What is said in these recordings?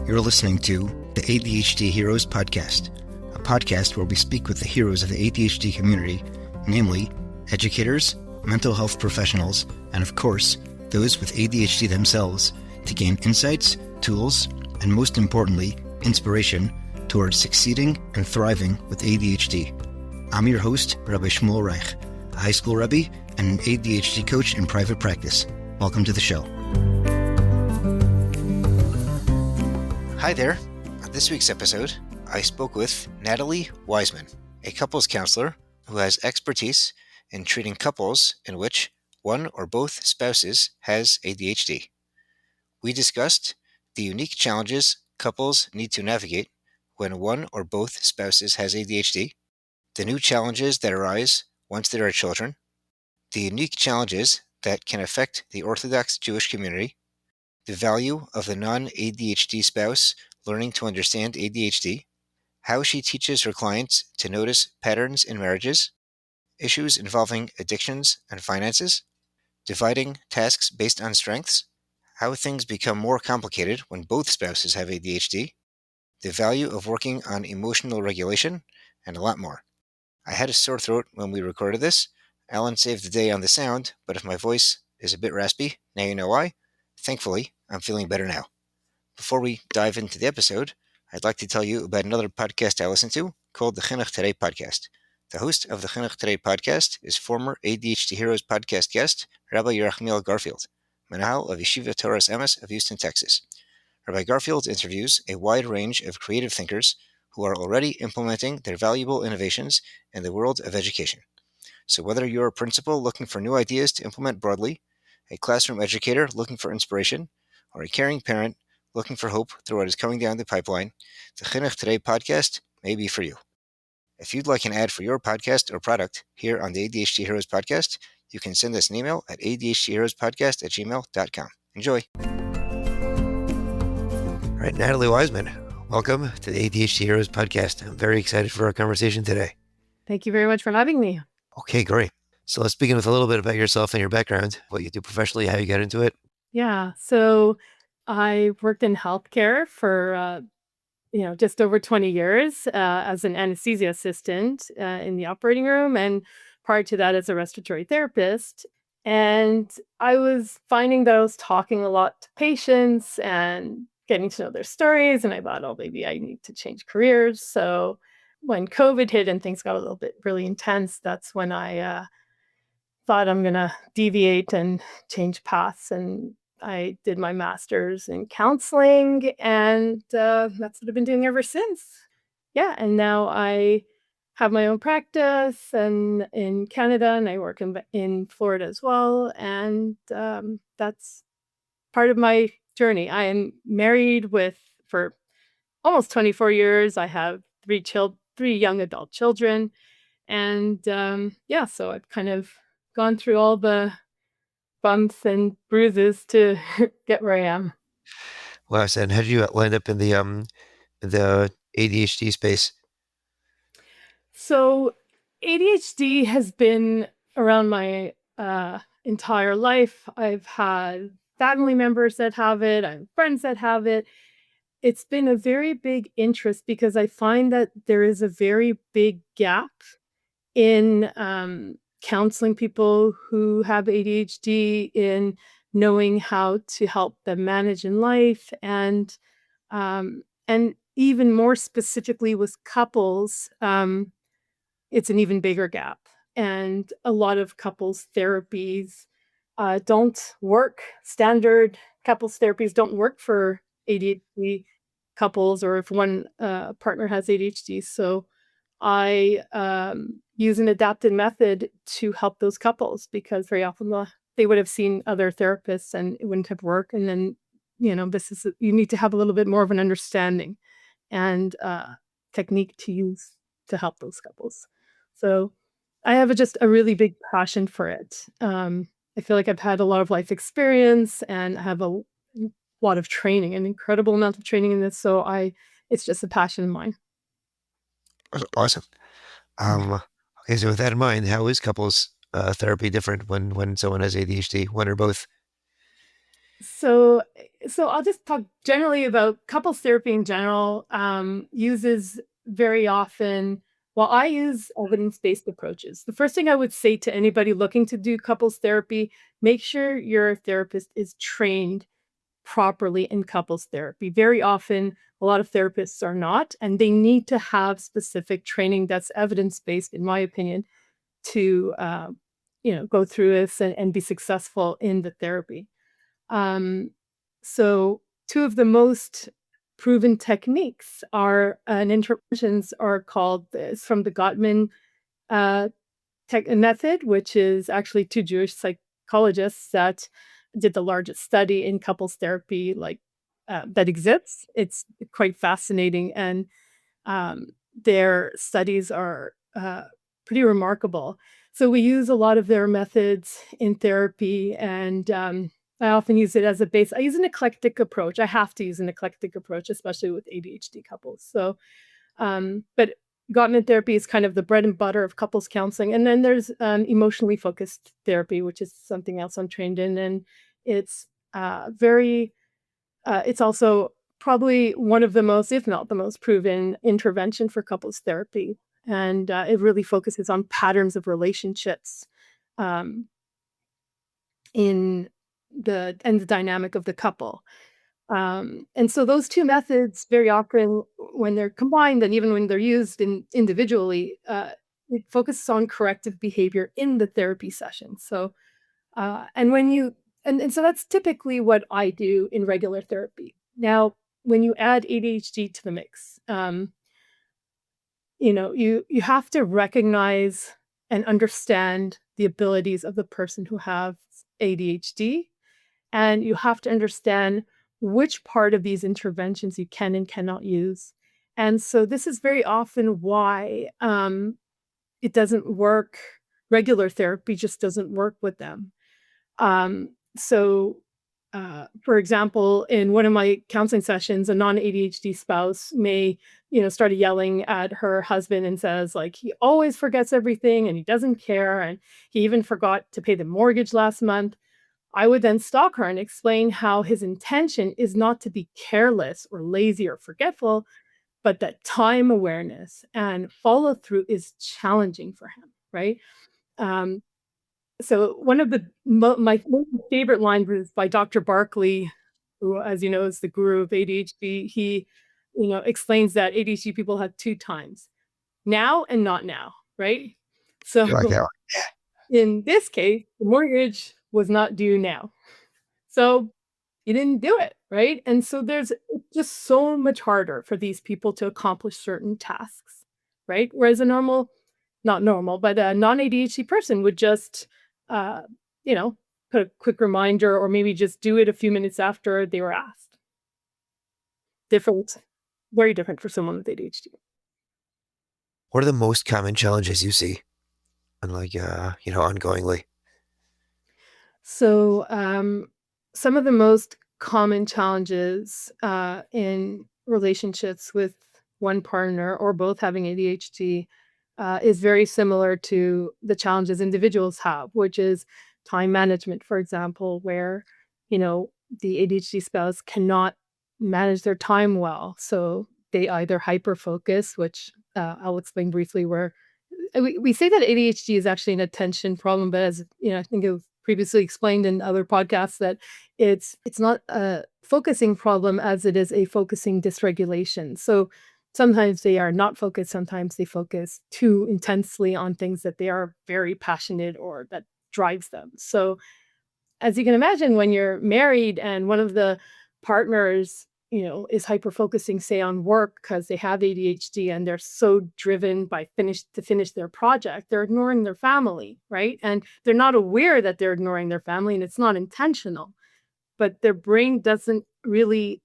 You're listening to the ADHD Heroes Podcast, a podcast where we speak with the heroes of the ADHD community, namely educators, mental health professionals, and of course, those with ADHD themselves, to gain insights, tools, and most importantly, inspiration towards succeeding and thriving with ADHD. I'm your host, Rabbi Shmuel Reich, a high school Rebbe and an ADHD coach in private practice. Welcome to the show. Hi there. On this week's episode, I spoke with Natalie Wiseman, a couples counselor who has expertise in treating couples in which one or both spouses has ADHD. We discussed the unique challenges couples need to navigate when one or both spouses has ADHD, the new challenges that arise once there are children, the unique challenges that can affect the Orthodox Jewish community, the value of the non-ADHD spouse learning to understand ADHD, how she teaches her clients to notice patterns in marriages, issues involving addictions and finances, dividing tasks based on strengths, how things become more complicated when both spouses have ADHD, the value of working on emotional regulation, and a lot more. I had a sore throat when we recorded this. Alan saved the day on the sound, but if my voice is a bit raspy, now you know why. Thankfully, I'm feeling better now. Before we dive into the episode, I'd like to tell you about another podcast I listen to called the Chinuch Today podcast. The host of the Chinuch Today podcast is former ADHD Heroes podcast guest, Rabbi Yerachmiel Garfield, Menahal of Yeshiva Torah's Emes of Houston, Texas. Rabbi Garfield interviews a wide range of creative thinkers who are already implementing their valuable innovations in the world of education. So whether you're a principal looking for new ideas to implement broadly, a classroom educator looking for inspiration, or a caring parent looking for hope through what is coming down the pipeline, the Chinuch Today podcast may be for you. If you'd like an ad for your podcast or product here on the ADHD Heroes podcast, you can send us an email at adhdheroespodcast@gmail.com. Enjoy. All right, Natalie Wiseman, welcome to the ADHD Heroes podcast. I'm very excited for our conversation today. Thank you very much for having me. Okay, great. So let's begin with a little bit about yourself and your background, what you do professionally, how you got into it. Yeah, so I worked in healthcare for just over 20 years as an anesthesia assistant in the operating room, and prior to that as a respiratory therapist. And I was finding that I was talking a lot to patients and getting to know their stories, and I thought, oh, maybe I need to change careers. So when COVID hit and things got a little bit really intense, that's when I thought I'm going to deviate and change paths. And I did my master's in counseling, and that's what I've been doing ever since. Yeah, and now I have my own practice and in Canada, and I work in Florida as well. And that's part of my journey. I am married for almost 24 years. I have three young adult children. And so I've kind of gone through all the bumps and bruises to get where I am. Wow, so and how did you land up in the ADHD space? So ADHD has been around my entire life. I've had family members that have it. I have friends that have it. It's been a very big interest because I find that there is a very big gap in counseling people who have ADHD, in knowing how to help them manage in life, and even more specifically with couples, it's an even bigger gap. And a lot of couples therapies don't work. Standard couples therapies don't work for ADHD couples, or if one partner has ADHD. So I use an adapted method to help those couples, because very often they would have seen other therapists and it wouldn't have worked. And then, you need to have a little bit more of an understanding and technique to use to help those couples. So I have just a really big passion for it. I feel like I've had a lot of life experience and have a lot of training, an incredible amount of training in this. So it's just a passion of mine. Awesome. Okay, so with that in mind, how is couples therapy different when someone has ADHD, one or both? So So I'll just talk generally about couples therapy in general. Uses very often, well, I use evidence-based approaches. The first thing I would say to anybody looking to do couples therapy, make sure your therapist is trained properly in couples therapy. Very often, a lot of therapists are not, and they need to have specific training that's evidence-based, in my opinion, to go through this and be successful in the therapy. Um, so two of the most proven techniques are and interventions are called is from the Gottman uh, method, which is actually two Jewish psychologists that did the largest study in couples therapy, that exists. It's quite fascinating, and um, their studies are pretty remarkable. So we use a lot of their methods in therapy, and I often use it as a base. I use an eclectic approach. I have to use an eclectic approach, especially with ADHD couples. So, but Gottman therapy is kind of the bread and butter of couples counseling, and then there's emotionally focused therapy, which is something else I'm trained in, and it's very it's also probably one of the most, if not the most proven intervention for couples therapy. And it really focuses on patterns of relationships um, in the dynamic of the couple. And so those two methods very often, when they're combined and even when they're used individually, it focuses on corrective behavior in the therapy session. So and when you and so that's typically what I do in regular therapy. Now, when you add ADHD to the mix, you have to recognize and understand the abilities of the person who has ADHD, and you have to understand which part of these interventions you can and cannot use. And so this is very often why it doesn't work. Regular therapy just doesn't work with them. So, for example, in one of my counseling sessions, a non-ADHD spouse may, start yelling at her husband and says, like, he always forgets everything and he doesn't care. And he even forgot to pay the mortgage last month. I would then stalk her and explain how his intention is not to be careless or lazy or forgetful, but that time awareness and follow through is challenging for him, right? Um, so one of my favorite lines was by Dr. Barkley, who, as you know, is the guru of ADHD. He, explains that ADHD people have two times, now and not now, right? You like So that one? in this case, the mortgage was not due now. So you didn't do it, right? And so there's it's just so much harder for these people to accomplish certain tasks, right? Whereas a normal, not normal, but a non-ADHD person would just, uh, you know, put a quick reminder or maybe just do it a few minutes after they were asked. Different, very different for someone with ADHD. What are the most common challenges you see, and ongoingly? So, some of the most common challenges in relationships with one partner or both having ADHD is very similar to the challenges individuals have, which is time management, for example, where, you know, the ADHD spouse cannot manage their time well. So they either hyper focus, which I'll explain briefly, where we say that ADHD is actually an attention problem, but as you know, I think I've previously explained in other podcasts that it's not a focusing problem as it is a focusing dysregulation. So sometimes they are not focused, sometimes they focus too intensely on things that they are very passionate or that drives them. So as you can imagine, when you're married and one of the partners, is hyper focusing, say, on work because they have ADHD and they're so driven by finish their project, they're ignoring their family, right? And they're not aware that they're ignoring their family and it's not intentional, but their brain doesn't really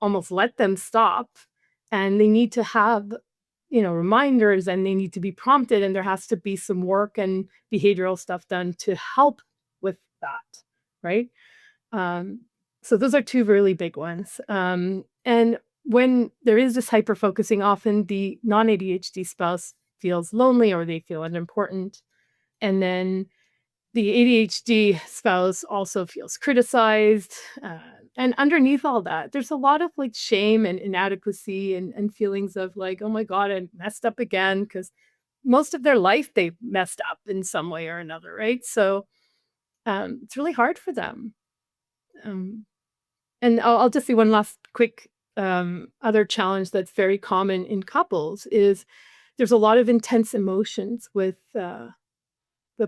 almost let them stop. And they need to have, reminders and they need to be prompted. And there has to be some work and behavioral stuff done to help with that, right? Um, so those are two really big ones. And when there is this hyper focusing, often the non ADHD spouse feels lonely or they feel unimportant. And then the ADHD spouse also feels criticized. And underneath all that, there's a lot of like shame and inadequacy and feelings of like, oh my God, I messed up again. Cause most of their life they messed up in some way or another, right? So it's really hard for them. Um, and I'll just say one last quick other challenge that's very common in couples is there's a lot of intense emotions with the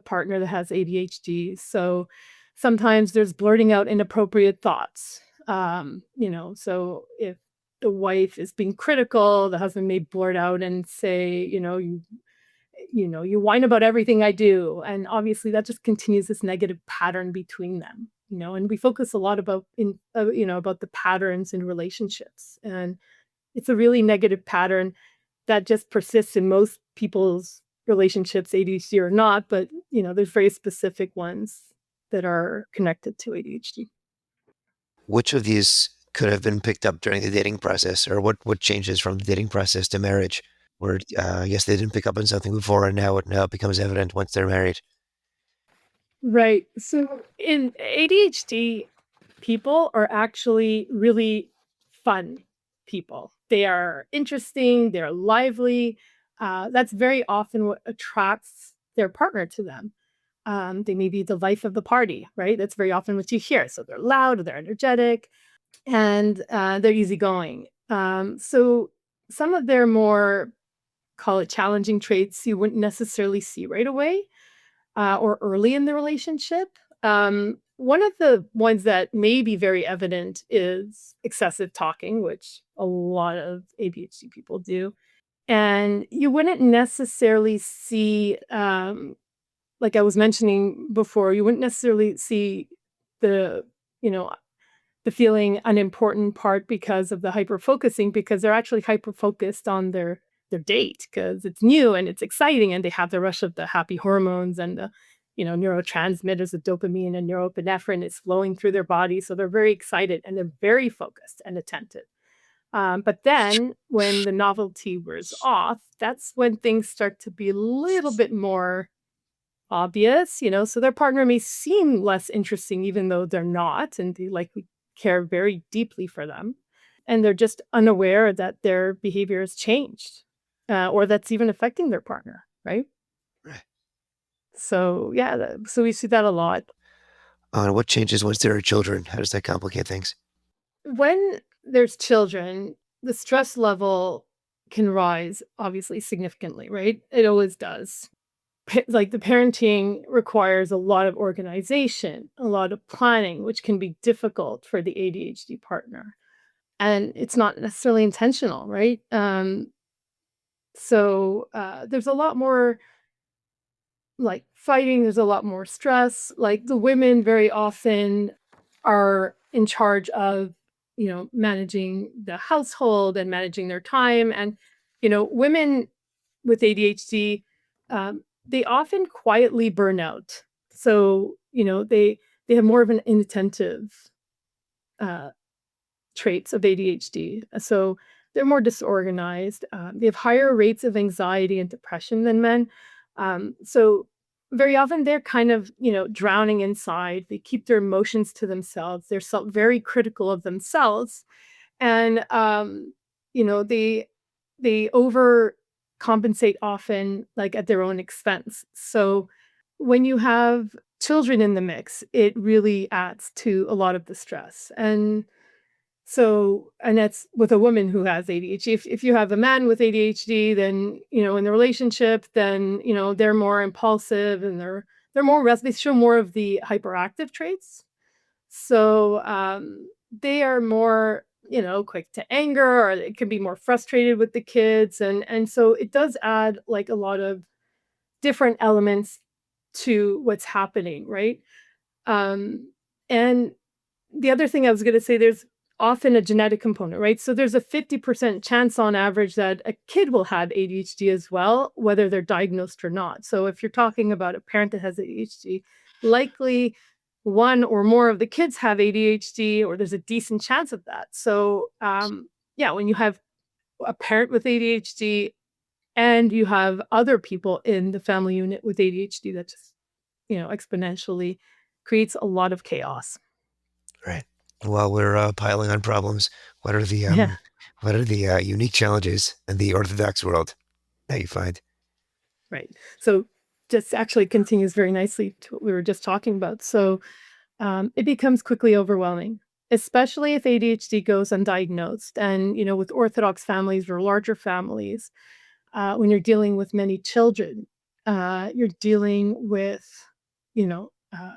partner that has ADHD. So sometimes there's blurting out inappropriate thoughts. So if the wife is being critical, the husband may blurt out and say, you whine about everything I do. And obviously that just continues this negative pattern between them, and we focus a lot about the patterns in relationships. And it's a really negative pattern that just persists in most people's relationships, ADHD or not, but, there's very specific ones that are connected to ADHD. Which of these could have been picked up during the dating process, or what changes from the dating process to marriage, where I guess they didn't pick up on something before, and now it becomes evident once they're married? Right. So in ADHD, people are actually really fun people. They are interesting, they're lively. That's very often what attracts their partner to them. They may be the life of the party, right? That's very often what you hear. So they're loud, they're energetic, and they're easygoing. So some of their more, call it challenging traits, you wouldn't necessarily see right away or early in the relationship. One of the ones that may be very evident is excessive talking, which a lot of ADHD people do. And you wouldn't necessarily see, like I was mentioning before, you wouldn't necessarily see the, you know, the feeling unimportant part because of the hyper focusing, because they're actually hyper focused on their date because it's new and it's exciting and they have the rush of the happy hormones and the neurotransmitters of dopamine and norepinephrine is flowing through their body, so they're very excited and they're very focused and attentive. But then when the novelty wears off, that's when things start to be a little bit more obvious, so their partner may seem less interesting even though they're not, and they likely care very deeply for them. And they're just unaware that their behavior has changed, or that's even affecting their partner, right? Right. So, yeah, so we see that a lot. And what changes once there are children? How does that complicate things? When there's children, the stress level can rise obviously significantly, right? It always does. Like the parenting requires a lot of organization, a lot of planning, which can be difficult for the ADHD partner. And it's not necessarily intentional, right? There's a lot more like fighting, there's a lot more stress. Like the women very often are in charge of, managing the household and managing their time. And, women with ADHD, they often quietly burn out. So, they have more of an inattentive uh, traits of ADHD. So they're more disorganized. They have higher rates of anxiety and depression than men. So very often they're kind of, drowning inside. They keep their emotions to themselves. They're very critical of themselves. And, they overcompensate often, like at their own expense. So when you have children in the mix, it really adds to a lot of the stress. And that's with a woman who has ADHD. If you have a man with ADHD, then, in the relationship, then, they're more impulsive and they're more they show more of the hyperactive traits. So, they are more, quick to anger, or it can be more frustrated with the kids. And so it does add like a lot of different elements to what's happening, right? Um, and the other thing I was gonna say, there's often a genetic component, right? So there's a 50% chance on average that a kid will have ADHD as well, whether they're diagnosed or not. So if you're talking about a parent that has ADHD, likely one or more of the kids have ADHD, or there's a decent chance of that. So, yeah, when you have a parent with ADHD and you have other people in the family unit with ADHD, that just, exponentially creates a lot of chaos. Right. while we're piling on problems, what are the Yeah, unique challenges in the Orthodox world that you find? right. So just actually continues very nicely to what we were just talking about. So it becomes quickly overwhelming, especially if ADHD goes undiagnosed. And, with Orthodox families or larger families, when you're dealing with many children, you're dealing with, you know, uh,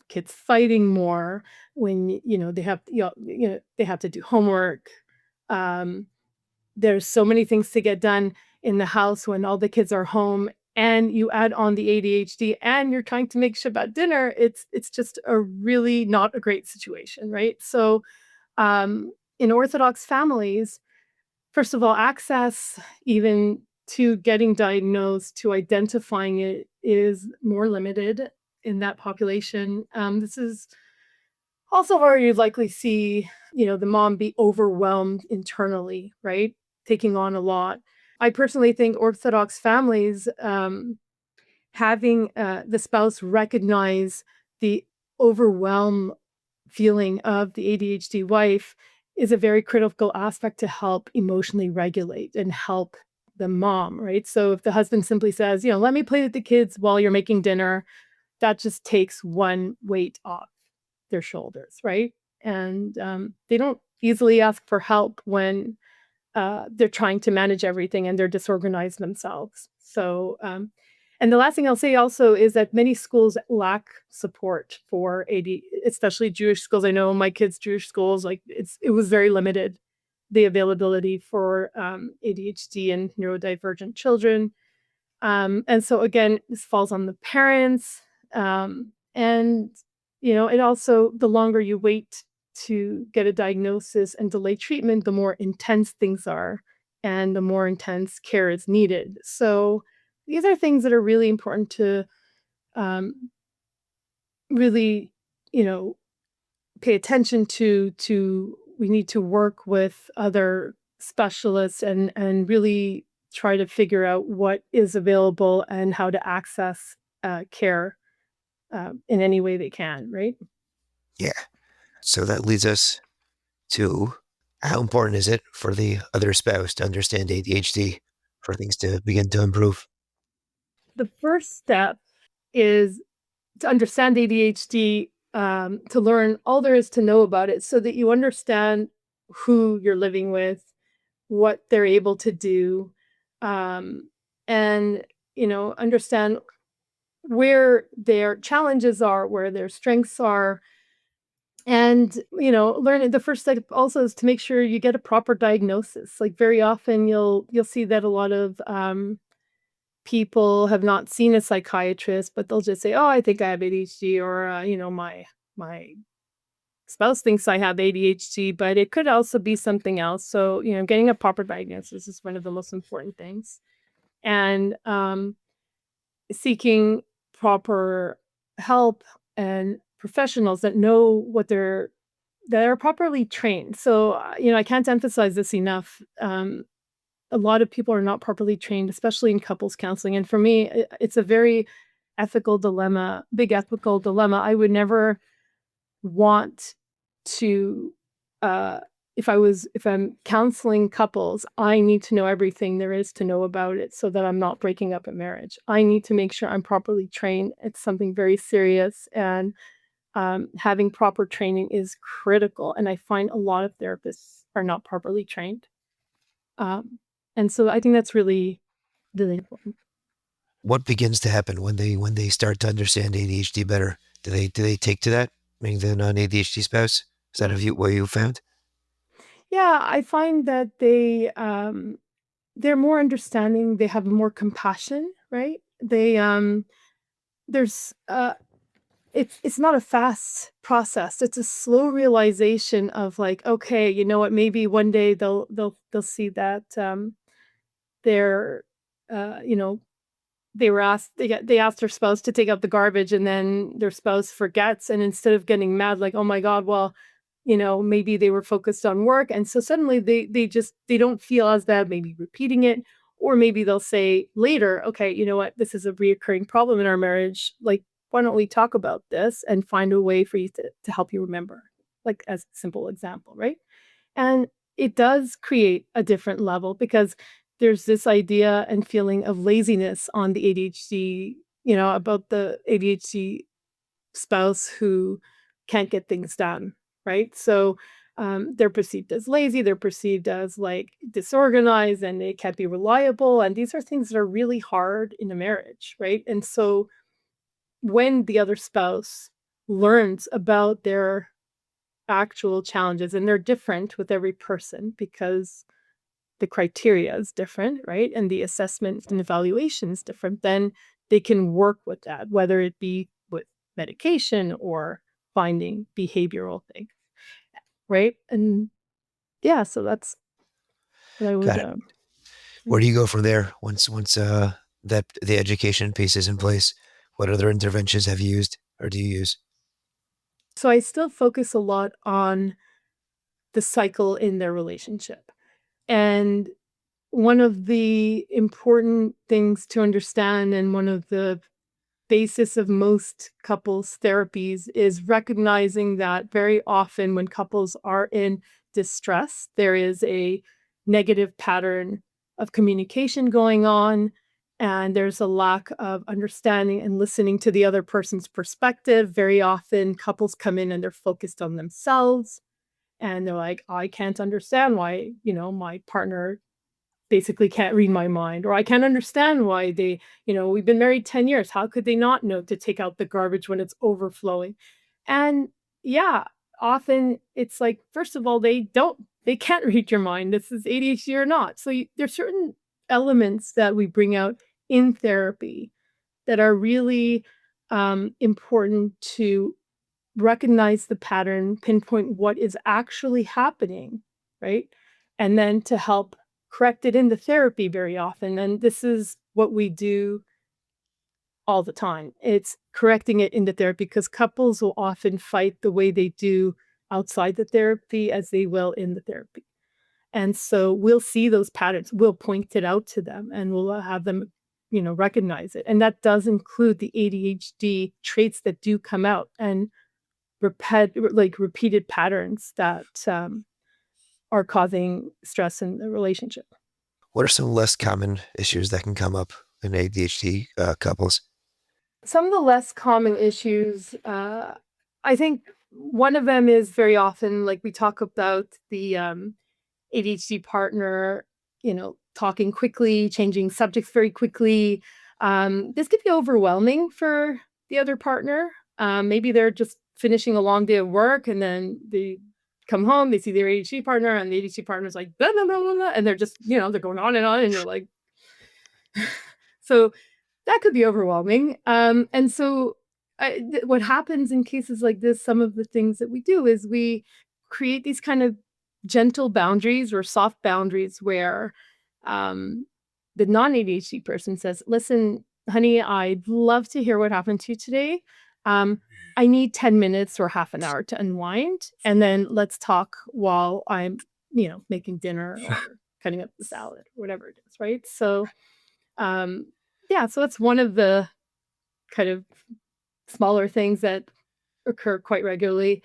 kids fighting more when they have they have to do homework. Um, there's so many things to get done in the house when all the kids are home, and you add on the ADHD, and you're trying to make Shabbat dinner. It's just a really not a great situation, right? So, in Orthodox families, first of all, access even to getting diagnosed, to identifying it is more limited in that population. This is also where you'd likely see, the mom be overwhelmed internally, right? Taking on a lot. I personally think Orthodox families, having the spouse recognize the overwhelm feeling of the ADHD wife is a very critical aspect to help emotionally regulate and help the mom, right? So if the husband simply says, let me play with the kids while you're making dinner, that just takes one weight off their shoulders, right? And they don't easily ask for help when they're trying to manage everything and they're disorganized themselves. So, and the last thing I'll say also is that many schools lack support for AD, especially Jewish schools. I know my kids' Jewish schools, like it was very limited, the availability for ADHD and neurodivergent children. And so again, this falls on the parents. And it also, the longer you wait to get a diagnosis and delay treatment, the more intense things are and the more intense care is needed. So these are things that are really important to um, really, you know, pay attention to we need to work with other specialists and really try to figure out what is available and how to access care in any way they can, right? Yeah. So that leads us to how important is it for the other spouse to understand ADHD for things to begin to improve? The first step is to understand ADHD, to learn all there is to know about it so that you understand who you're living with, what they're able to do, um, and understand where their challenges are, where their strengths are, and learning the first step also is to make sure you get a proper diagnosis. Like very often, you'll see that a lot of people have not seen a psychiatrist, but they'll just say, "Oh, I think I have ADHD," or my spouse thinks I have ADHD, but it could also be something else. So, getting a proper diagnosis is one of the most important things. And seeking proper help and professionals that know that are properly trained. So, I can't emphasize this enough. A lot of people are not properly trained, especially in couples counseling. And for me, it's a very ethical dilemma, big ethical dilemma. I would never want to uh if I'm counseling couples, I need to know everything there is to know about it so that I'm not breaking up a marriage. I need to make sure I'm properly trained. It's something very serious, and having proper training is critical. And I find a lot of therapists are not properly trained. Um, and so I think that's really, really important. What begins to happen when they start to understand ADHD better? Do they take to that? Meaning the non ADHD spouse? Is that what you found? Yeah, I find that they're more understanding, they have more compassion, right? There's it's not a fast process. It's a slow realization of like, okay, you know what, maybe one day they'll see that they're you know they asked their spouse to take out the garbage, and then their spouse forgets, and instead of getting mad like, "Oh my god, well, maybe they were focused on work," and so suddenly they don't feel as bad maybe repeating it, or maybe they'll say later, "Okay, you know what? This is a reoccurring problem in our marriage. Like, why don't we talk about this and find a way for you to help you remember?" like as a simple example, right? And it does create a different level because there's this idea and feeling of laziness on the ADHD, about the ADHD spouse who can't get things done, right? So they're perceived as lazy, they're perceived as like disorganized, and they can't be reliable. And these are things that are really hard in a marriage, right? And so when the other spouse learns about their actual challenges, and they're different with every person because the criteria is different, right? And the assessment and evaluation is different, then they can work with that, whether it be with medication or finding behavioral things, right? And yeah, so that's what I would, Got it. Where do you go from there once that the education piece is in place? What other interventions have you used or do you use? so I still focus a lot on the cycle in their relationship. And one of the important things to understand, and one of the basis of most couples therapies, is recognizing that very often when couples are in distress, there is a negative pattern of communication going on, and there's a lack of understanding and listening to the other person's perspective. Very often couples come in and they're focused on themselves, and they're like, I can't understand why, my partner basically can't read my mind, or I can't understand why we've been married 10 years. How could they not know to take out the garbage when it's overflowing? And yeah, often it's like, first of all, they can't read your mind. This is ADHD or not. So there's certain elements that we bring out in therapy that are really important to recognize the pattern, pinpoint what is actually happening, right? And then to help correct it in the therapy very often. And this is what we do all the time. It's correcting it in the therapy because couples will often fight the way they do outside the therapy as they will in the therapy. And so we'll see those patterns, we'll point it out to them, and we'll have them, recognize it. And that does include the ADHD traits that do come out, and repeated patterns that, are causing stress in the relationship. What are some less common issues that can come up in ADHD couples? Some of the less common issues, I think one of them is very often, like, we talk about the, ADHD partner, talking quickly, changing subjects very quickly. This could be overwhelming for the other partner. Maybe they're just finishing a long day of work, and then they come home, they see their ADHD partner, and the ADHD partner's like, blah, blah, blah, blah, blah, and they're just, they're going on, and you're like, so that could be overwhelming. And so what happens in cases like this, some of the things that we do is we create these kind of gentle boundaries or soft boundaries where um, the non ADHD person says, listen, honey, I'd love to hear what happened to you today. Um, I need 10 minutes or half an hour to unwind. And then let's talk while I'm, making dinner or cutting up the salad, or whatever it is. Right. So, um, yeah, so that's one of the kind of smaller things that occur quite regularly.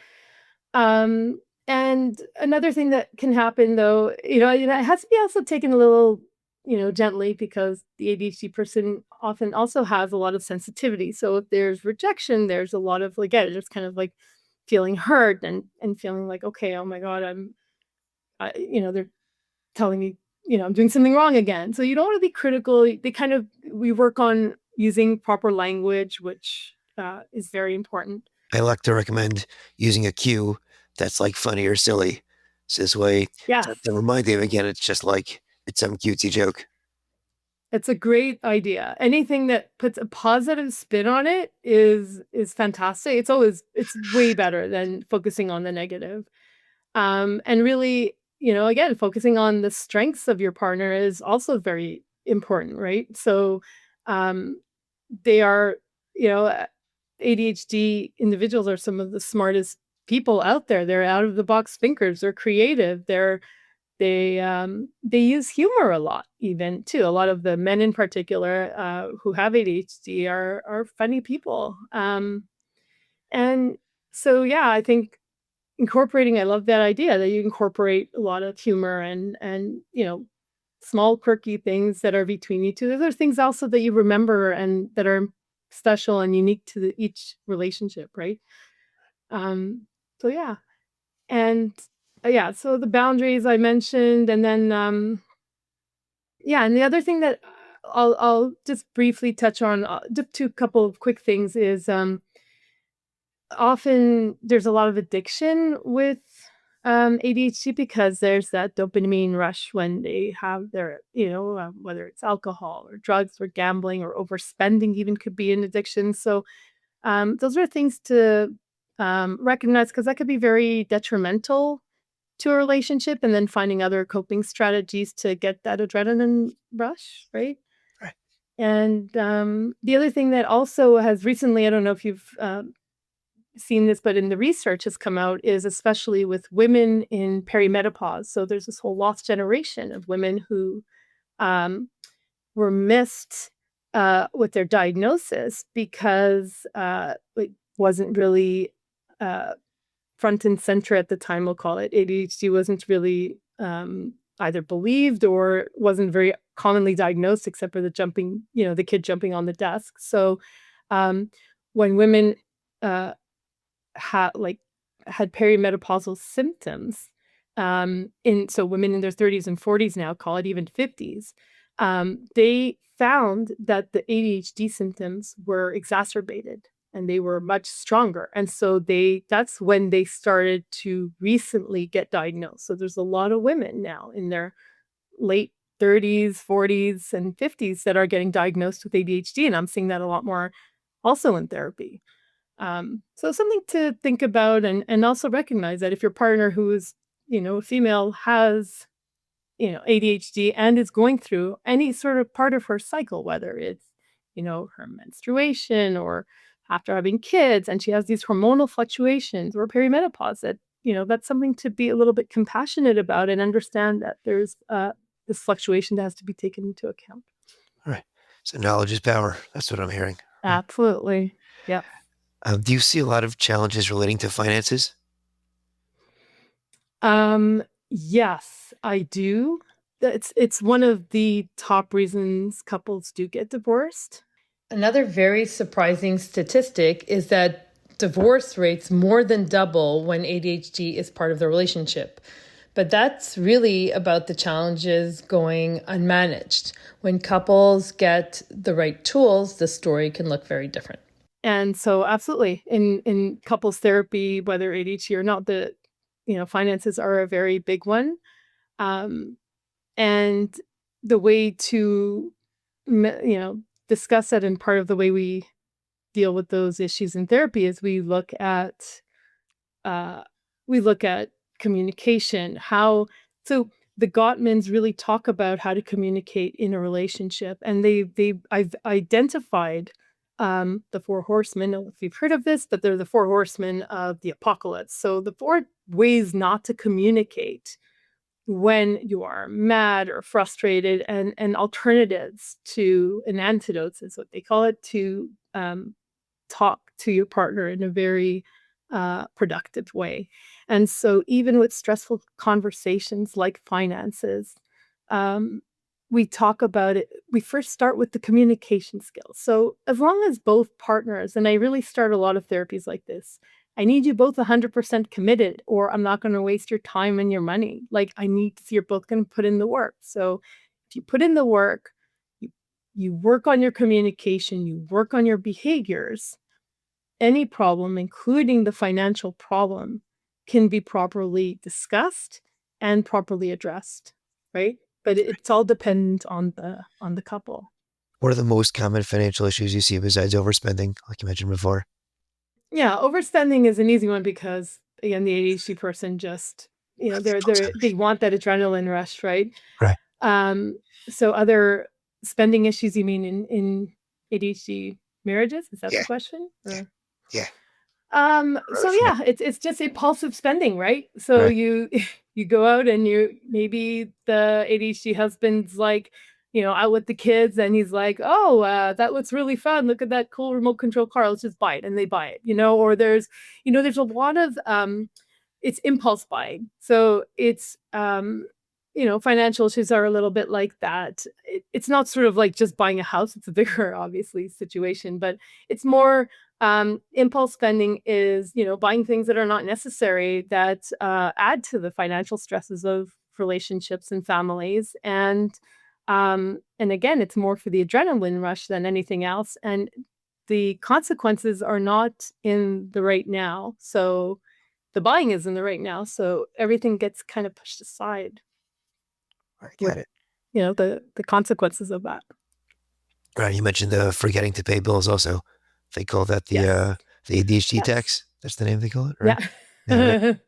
Um, and another thing that can happen, though, it has to be also taken a little, gently, because the ADHD person often also has a lot of sensitivity. So if there's rejection, there's a lot of, like, yeah, just kind of like feeling hurt, and feeling like, okay, oh my God, they're telling me, I'm doing something wrong again. So you don't want to be critical. We work on using proper language, which is very important. I like to recommend using a cue that's like funny or silly. So this way, Yes, to remind them again, it's just like it's some cutesy joke. it's a great idea. Anything that puts a positive spin on it is fantastic. It's way better than focusing on the negative. And really, again, focusing on the strengths of your partner is also very important, right? So, um, they are, you know, ADHD individuals are some of the smartest people out there. They're out of the box thinkers. They're creative. They use humor a lot, even too. A lot of the men in particular who have ADHD are funny people. And so, yeah, I think incorporating, I love that idea that you incorporate a lot of humor and, small quirky things that are between you two. Those are things also that you remember and that are special and unique to each relationship, right? Um, so yeah. And yeah, so the boundaries I mentioned, and then yeah, and the other thing that I'll just briefly touch on, just two couple of quick things is often there's a lot of addiction with ADHD because there's that dopamine rush when they have their, whether it's alcohol or drugs or gambling or overspending, even could be an addiction. So those are things to recognize because that could be very detrimental to a relationship, and then finding other coping strategies to get that adrenaline rush, right? Right. And the other thing that also has recently, I don't know if you've seen this, but in the research has come out, is especially with women in perimenopause. So there's this whole lost generation of women who um, were missed with their diagnosis because it wasn't really uh, front and center at the time, we'll call it. ADHD wasn't really either believed or wasn't very commonly diagnosed, except for the kid jumping on the desk. So um, when women uh, like had perimenopausal symptoms, so women in their 30s and 40s now, call it even 50s, they found that the ADHD symptoms were exacerbated and they were much stronger. And so that's when they started to recently get diagnosed. So there's a lot of women now in their late 30s, 40s, and 50s that are getting diagnosed with ADHD. And I'm seeing that a lot more also in therapy. So something to think about, and also recognize that if your partner who is, female, has, ADHD and is going through any sort of part of her cycle, whether it's, her menstruation or after having kids, and she has these hormonal fluctuations or perimenopause, that's something to be a little bit compassionate about and understand that there's this fluctuation that has to be taken into account. All right. So knowledge is power. That's what I'm hearing. Right. Absolutely. Yep. Do you see a lot of challenges relating to finances? Yes, I do. It's one of the top reasons couples do get divorced. Another very surprising statistic is that divorce rates more than double when ADHD is part of the relationship. But that's really about the challenges going unmanaged. When couples get the right tools, the story can look very different. And so absolutely in couples therapy, whether ADHD or not, finances are a very big one. Um, and the way to, discuss that, and part of the way we deal with those issues in therapy is uh, we look at communication. So the Gottmans really talk about how to communicate in a relationship, and I've identified the four horsemen. I don't know if you've heard of this, but they're the four horsemen of the apocalypse. So the four ways not to communicate when you are mad or frustrated, and alternatives to, and antidotes is what they call it, to talk to your partner in a very productive way. And so, even with stressful conversations like finances, um, we talk about it. We first start with the communication skills. So, as long as both partners, and I really start a lot of therapies like this, I need you both 100% committed, or I'm not going to waste your time and your money. Like, I need to see you're both going to put in the work. So, if you put in the work, you work on your communication, you work on your behaviors, any problem, including the financial problem, can be properly discussed and properly addressed, right? But it's all dependent on the couple. What are the most common financial issues you see besides overspending, like you mentioned before? Yeah, overspending is an easy one because, again, the ADHD person just, they want that adrenaline rush, right? Right. Um, so other spending issues, you mean in ADHD marriages? Is that the Yeah. question? Yeah. Or Yeah. So yeah, it's just impulsive spending, right? So Right. you you go out and maybe the ADHD husband's like, out with the kids, and he's like, "Oh, that looks really fun. Look at that cool remote control car. Let's just buy it." And they buy it, or there's a lot of it's impulse buying. So it's financial issues are a little bit like that. It's not sort of like just buying a house. It's a bigger, obviously, situation, but it's more impulse spending is, buying things that are not necessary that add to the financial stresses of relationships and families. And again, it's more for the adrenaline rush than anything else. And the consequences are not in the right now. So the buying is in the right now. So everything gets kind of pushed aside I with, get it. the consequences of that. Right. You mentioned forgetting to pay bills also. They call that Yes. the ADHD Yes. tax. That's the name they call it, right? Yeah. Yeah, right.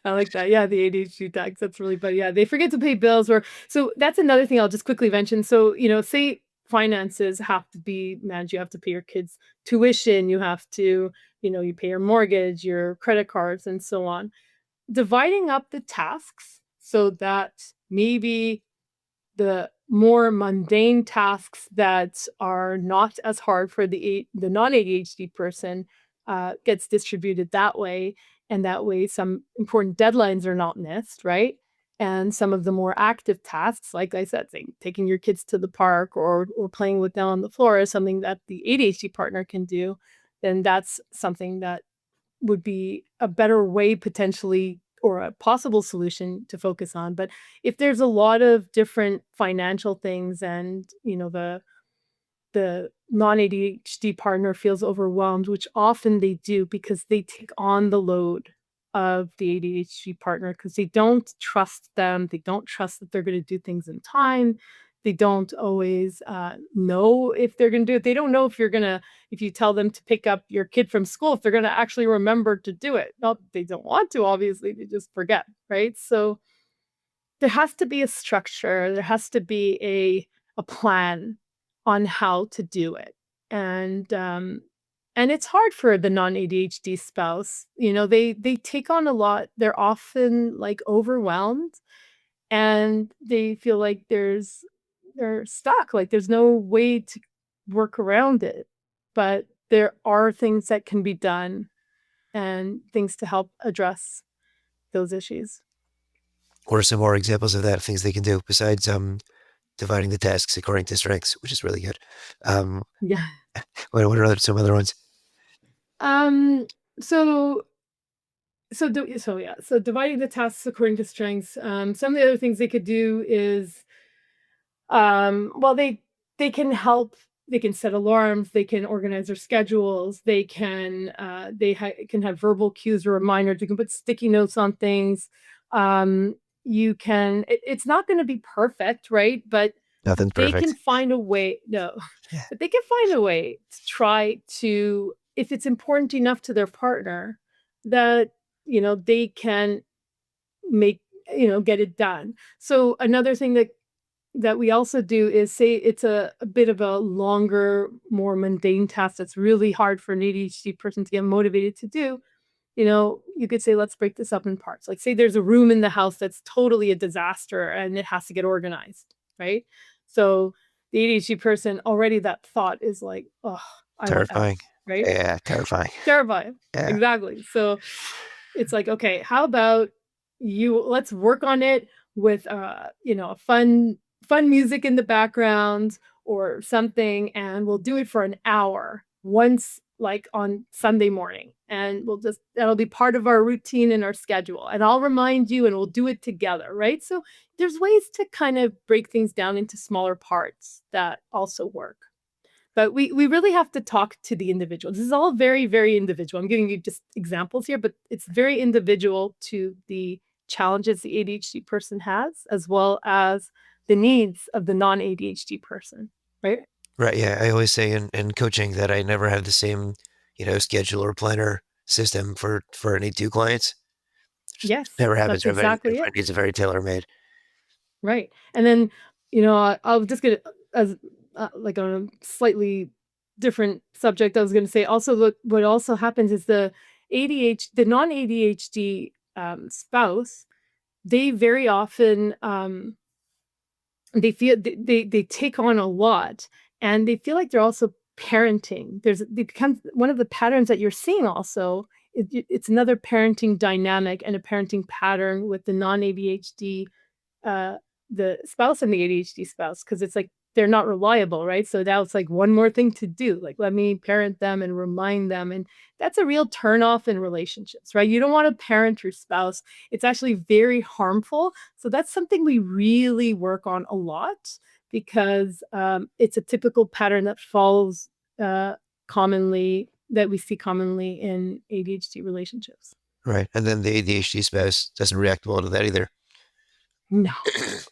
I like that. Yeah, the ADHD tax. That's really funny. Yeah, they forget to pay bills or so that's another thing I'll just quickly mention. So, say finances have to be managed, you have to pay your kids tuition, you have to, you pay your mortgage, your credit cards, and so on. Dividing up the tasks so that maybe the more mundane tasks that are not as hard for the non-ADHD person gets distributed that way, and that way some important deadlines are not missed, right? And some of the more active tasks, like I said, say, taking your kids to the park or playing with them on the floor is something that the ADHD partner can do. Then that's something that would be a better way potentially or a possible solution to focus on. But if there's a lot of different financial things and, the non-ADHD partner feels overwhelmed, which often they do because they take on the load of the ADHD partner because they don't trust them. They don't trust that they're going to do things in time. They don't always know if they're going to do it. They don't know if if you tell them to pick up your kid from school, if they're going to actually remember to do it. Not that they don't want to, obviously, they just forget, right? So there has to be a structure, there has to be a plan on how to do it, and it's hard for the non-ADHD spouse, they take on a lot, they're often, like, overwhelmed, and they feel like they're stuck, like, there's no way to work around it, but there are things that can be done and things to help address those issues. What are some more examples of that? Things they can do besides dividing the tasks according to strengths, which is really good. Um, Yeah. what are some other ones? Um, so so dividing the tasks according to strengths. Some of the other things they could do is, well, they can help. They can set alarms. They can organize their schedules. Can have verbal cues or reminders. You can put sticky notes on things. You can. It's not going to be perfect, right? But Nothing's they can perfect. find a way. No, Yeah. but they can find a way to try to, if it's important enough to their partner, that they can make get it done. So another thing that we also do is say it's a bit of a longer, more mundane task that's really hard for an ADHD person to get motivated to do. You could say, let's break this up in parts. Like, say there's a room in the house that's totally a disaster and it has to get organized, right? So the ADHD person, already that thought is like, oh, I want out, Terrifying. right? Yeah, terrifying. Terrifying. Yeah. Exactly. So it's like, okay, how about let's work on it with a fun music in the background or something, and we'll do it for an hour once, like on Sunday morning. And that'll be part of our routine and our schedule. And I'll remind you and we'll do it together, right? So there's ways to kind of break things down into smaller parts that also work. But we really have to talk to the individual. This is all very, very individual. I'm giving you just examples here, but it's very individual to the challenges the ADHD person has, as well as the needs of the non-ADHD person, right? Right. Yeah. I always say in coaching that I never have the same, schedule or planner system for any two clients. Just Yes, never happens. that's Everybody, exactly it. needs a very tailor made. Right. And then, I'll just get as like on a slightly different subject. I was going to say also, look, what also happens is the non-ADHD spouse, they very often they take on a lot, and they feel like they're also parenting. They become one of the patterns that you're seeing also it's another parenting dynamic and a parenting pattern with the non-ADHD uh, the spouse and the ADHD spouse, because it's like they're not reliable, right? So now it's like one more thing to do. Like, let me parent them and remind them. And that's a real turnoff in relationships, right? You don't want to parent your spouse. It's actually very harmful. So that's something we really work on a lot because it's a typical pattern that falls commonly, that we see commonly in ADHD relationships. Right. And then the ADHD spouse doesn't react well to that either. No.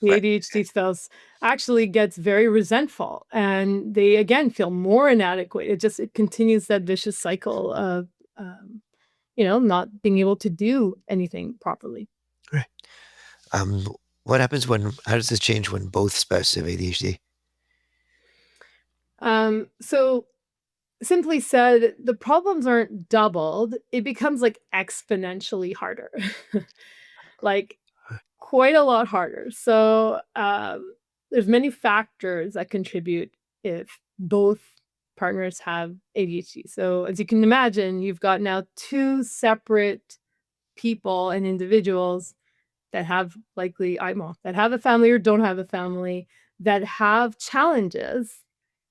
The Right. ADHD spouse actually gets very resentful and they again feel more inadequate. It continues that vicious cycle of um, not being able to do anything properly. Right. Um, what happens when, how does this change when both spouses have ADHD? So simply said, the problems aren't doubled, it becomes like exponentially harder. Like quite a lot harder. So there's many factors that contribute if both partners have ADHD. So as you can imagine, you've got now two separate people and individuals that have likely that have a family or don't have a family, that have challenges.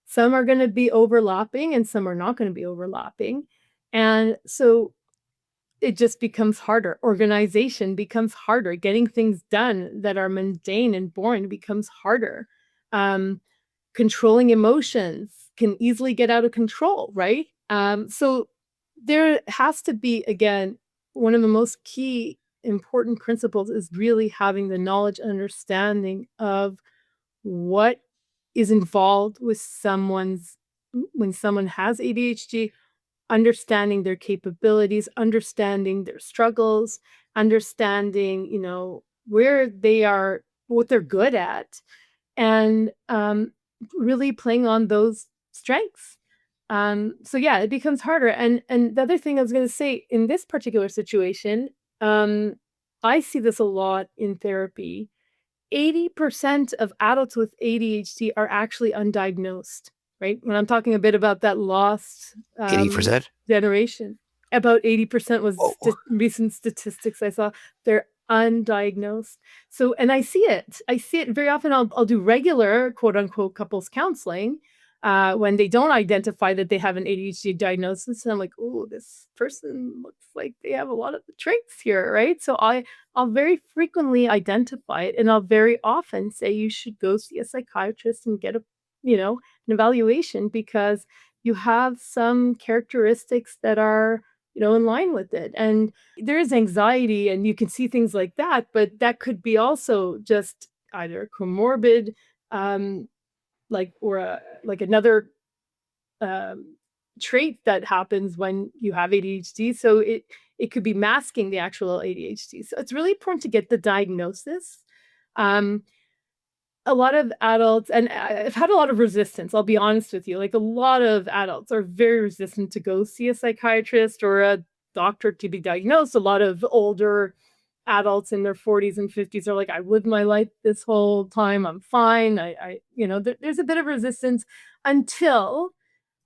Some are going to be overlapping and some are not going to be overlapping. And so it just becomes harder. Organization becomes harder. Getting things done that are mundane and boring becomes harder. Um, Controlling emotions can easily get out of control, right? So there has to be, again, one of the most key important principles is really having the knowledge and understanding of what is involved with someone's when someone has ADHD, understanding their capabilities, understanding their struggles, understanding, where they are, what they're good at, and really playing on those strengths. So yeah, it becomes harder. And the other thing I was going to say in this particular situation, um, I see this a lot in therapy. 80% of adults with ADHD are actually undiagnosed, right? When I'm talking a bit about that lost 80%? generation, about 80% was Whoa. recent statistics I saw. They're undiagnosed. So, and I see it. I see it very often. I'll do regular quote unquote couples counseling when they don't identify that they have an ADHD diagnosis. And I'm like, oh, this person looks like they have a lot of the traits here, right? So I'll very frequently identify it, and I'll very often say you should go see a psychiatrist and get an evaluation because you have some characteristics that are, in line with it. And there is anxiety and you can see things like that, but that could be also just either comorbid, um, like another um, trait that happens when you have ADHD. So it could be masking the actual ADHD. So it's really important to get the diagnosis. Um, a lot of adults, and I've had a lot of resistance, I'll be honest with you. Like a lot of adults are very resistant to go see a psychiatrist or a doctor to be diagnosed. A lot of older adults in their 40s and 50s are like, I've lived my life this whole time. I'm fine. There's a bit of resistance until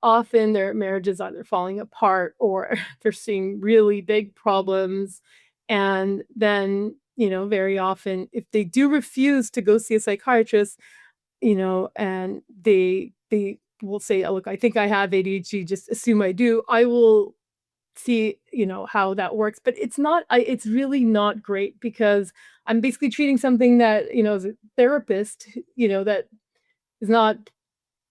often their marriage is either falling apart or they're seeing really big problems. And then, very often, if they do refuse to go see a psychiatrist, and they will say, oh, look, I think I have ADHD, just assume I do. I will see, how that works. But it's really not great because I'm basically treating something that, as a therapist, that is not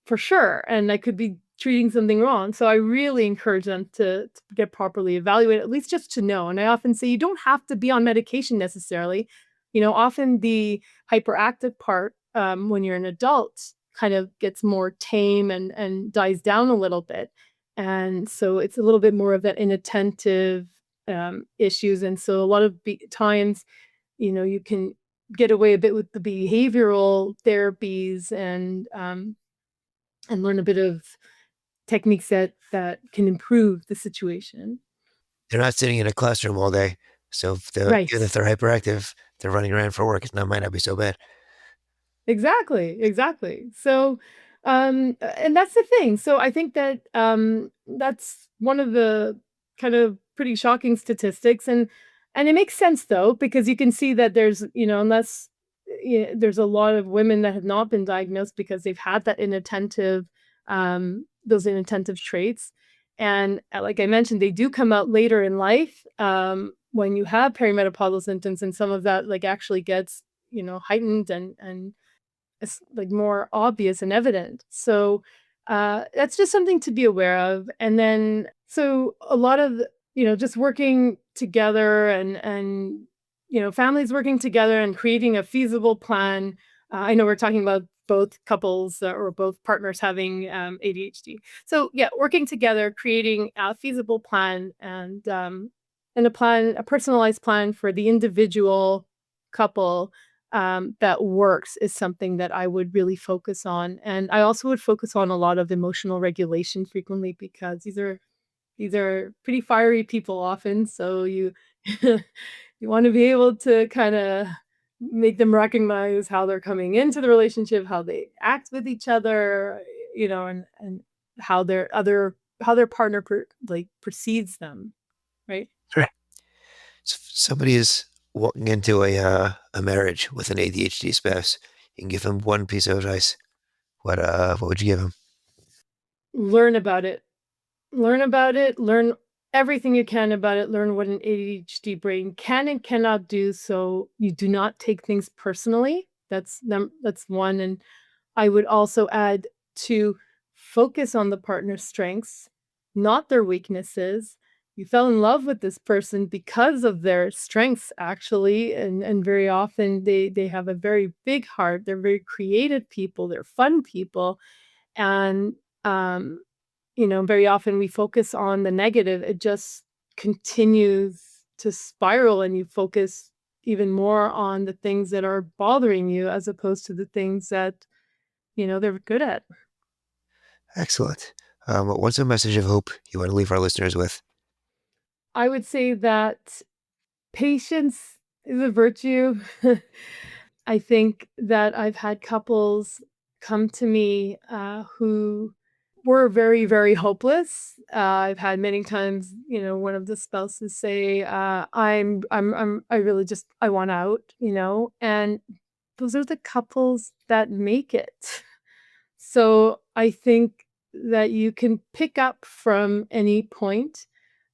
for sure, and I could be treating something wrong. So I really encourage them to get properly evaluated, at least just to know. And I often say you don't have to be on medication necessarily. Often the hyperactive part, when you're an adult, kind of gets more tame and dies down a little bit. And so it's a little bit more of that inattentive issues. And so a lot of times, you can get away a bit with the behavioral therapies and learn a bit of techniques that can improve the situation. They're not sitting in a classroom all day. So Right. even if they're hyperactive, they're running around for work. It might not be so bad. Exactly, exactly. So, and that's the thing. So I think that that's one of the kind of pretty shocking statistics, and it makes sense though, because you can see that there's, unless there's a lot of women that have not been diagnosed because they've had that inattentive, those inattentive traits. And like I mentioned, they do come out later in life, when you have perimenopausal symptoms, and some of that like actually gets, heightened and it's like more obvious and evident. So that's just something to be aware of. And then so a lot of just working together and families working together and creating a feasible plan. I know we're talking about both couples or both partners having ADHD. So yeah, working together, creating a feasible plan and a personalized plan for the individual couple that works is something that I would really focus on. And I also would focus on a lot of emotional regulation frequently because these are pretty fiery people often. So you you want to be able to kind of make them recognize how they're coming into the relationship, how they act with each other, and how their partner like precedes them, right? Right. So if somebody is walking into a marriage with an ADHD spouse, you can give them one piece of advice. What would you give them? Learn about it. Learn about it, learn everything you can about it, learn what an ADHD brain can and cannot do so you do not take things personally. That's one. And I would also add to focus on the partner's strengths, not their weaknesses. You fell in love with this person because of their strengths actually, and very often they have a very big heart. They're very creative people, they're fun people, and um very often we focus on the negative. It just continues to spiral, and you focus even more on the things that are bothering you as opposed to the things that, they're good at. Excellent. What's a message of hope you want to leave our listeners with? I would say that patience is a virtue. I think that I've had couples come to me who were very, very hopeless. I've had many times, one of the spouses say, I really just, I want out, and those are the couples that make it. So I think that you can pick up from any point.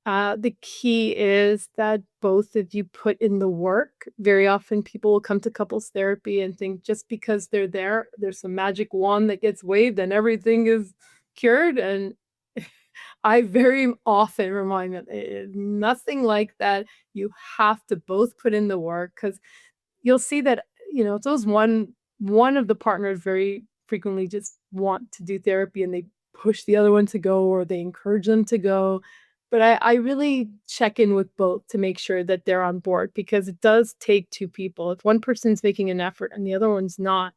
The key is that both of you put in the work. Very often people will come to couples therapy and think just because they're there, there's some magic wand that gets waved and everything is cured. And I very often remind them, nothing like that. You have to both put in the work because you'll see that, it's those one of the partners very frequently just want to do therapy and they push the other one to go or they encourage them to go. But I really check in with both to make sure that they're on board because it does take two people. If one person's making an effort and the other one's not,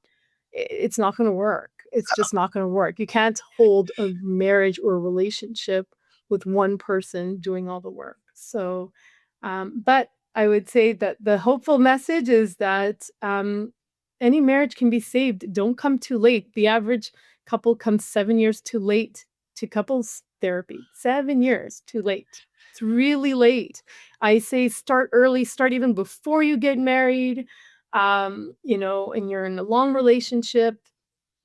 it's not going to work. It's just not going to work. You can't hold a marriage or a relationship with one person doing all the work. So, but I would say that the hopeful message is that any marriage can be saved. Don't come too late. The average couple comes 7 years too late to couples therapy. 7 years too late. It's really late. I say start early, start even before you get married. And you're in a long relationship,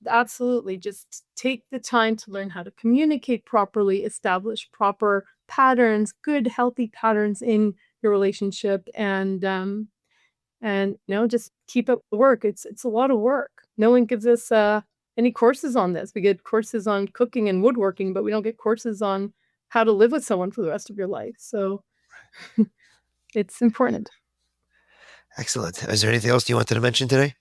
absolutely just take the time to learn how to communicate properly, establish proper patterns, good healthy patterns in your relationship, and just keep up the work. It's a lot of work. No one gives us any courses on this. We get courses on cooking and woodworking, but we don't get courses on how to live with someone for the rest of your life. So it's important. Excellent. Is there anything else you wanted to mention today?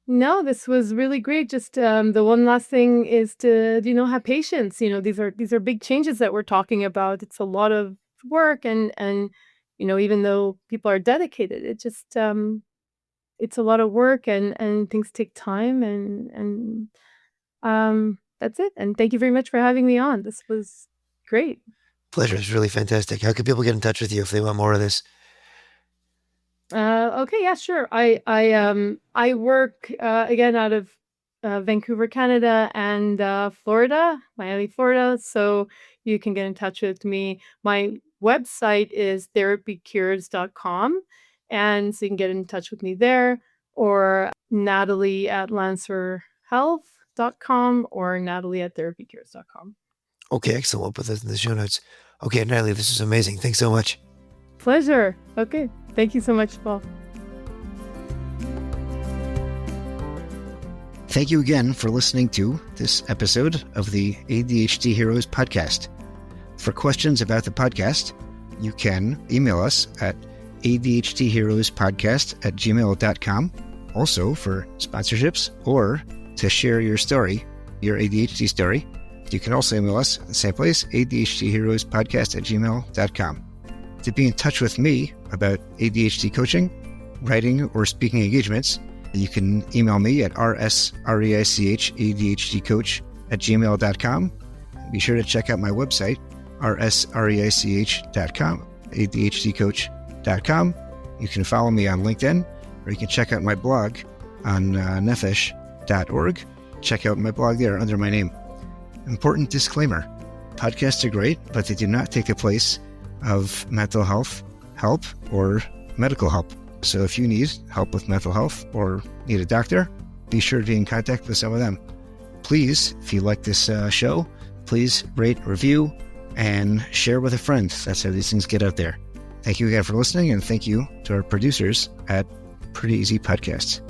No, this was really great. Just the one last thing is to, have patience. These are big changes that we're talking about. It's a lot of work, and even though people are dedicated, it's a lot of work, and things take time, and that's it. And thank you very much for having me on. This was great. Pleasure. It's really fantastic. How can people get in touch with you if they want more of this? Okay, yeah, sure. I work again out of Vancouver, Canada, and Florida, Miami, Florida. So you can get in touch with me. My website is therapycures.com. And so you can get in touch with me there, or Natalie at lancerhealth.com or Natalie at therapycures.com. Okay, excellent. We'll put those in the show notes. Okay, Natalie, this is amazing. Thanks so much. Pleasure. Okay. Thank you so much, Paul. Thank you again for listening to this episode of the ADHD Heroes podcast. For questions about the podcast, you can email us at adhdheroespodcast@gmail.com. Also, for sponsorships or to share your story, your ADHD story, you can also email us at the same place, adhdheroespodcast@gmail.com. To be in touch with me about ADHD coaching, writing, or speaking engagements, you can email me at rsreichadhdcoach@gmail.com. Be sure to check out my website, rsreich.com, adhdcoach.com. You can follow me on LinkedIn, or you can check out my blog on nefesh.org. Check out my blog there under my name. Important disclaimer: podcasts are great, but they do not take the place of mental health help or medical help. So if you need help with mental health or need a doctor, be sure to be in contact with some of them. Please, if you like this show, please rate, review, and share with a friend. That's how these things get out there. Thank you again for listening, and thank you to our producers at Pretty Easy Podcasts.